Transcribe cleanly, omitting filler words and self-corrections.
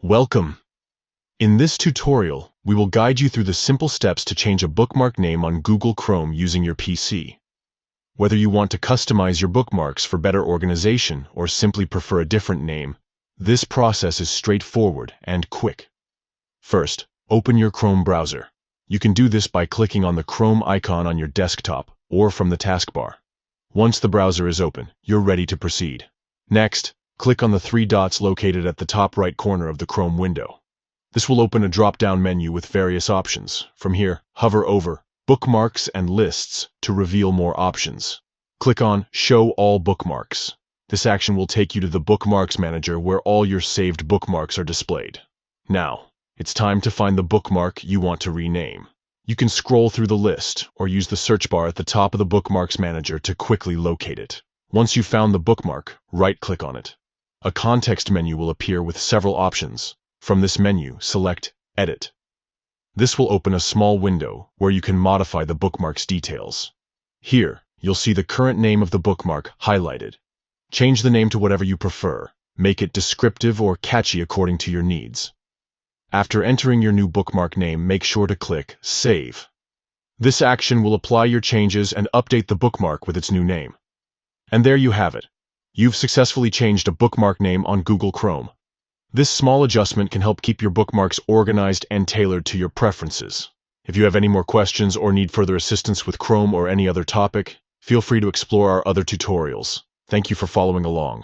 Welcome! In this tutorial, we will guide you through the simple steps to change a bookmark name on Google Chrome using your PC. Whether you want to customize your bookmarks for better organization or simply prefer a different name, this process is straightforward and quick. First, open your Chrome browser. You can do this by clicking on the Chrome icon on your desktop or from the taskbar. Once the browser is open, you're ready to proceed. Next, click on the three dots located at the top right corner of the Chrome window. This will open a drop-down menu with various options. From here, hover over Bookmarks and Lists to reveal more options. Click on Show All Bookmarks. This action will take you to the Bookmarks manager where all your saved bookmarks are displayed. Now, it's time to find the bookmark you want to rename. You can scroll through the list or use the search bar at the top of the Bookmarks manager to quickly locate it. Once you've found the bookmark, right-click on it. A context menu will appear with several options. From this menu, select Edit. This will open a small window where you can modify the bookmark's details. Here, you'll see the current name of the bookmark highlighted. Change the name to whatever you prefer. Make it descriptive or catchy according to your needs. After entering your new bookmark name, make sure to click Save. This action will apply your changes and update the bookmark with its new name. And there you have it. You've successfully changed a bookmark name on Google Chrome. This small adjustment can help keep your bookmarks organized and tailored to your preferences. If you have any more questions or need further assistance with Chrome or any other topic, feel free to explore our other tutorials. Thank you for following along.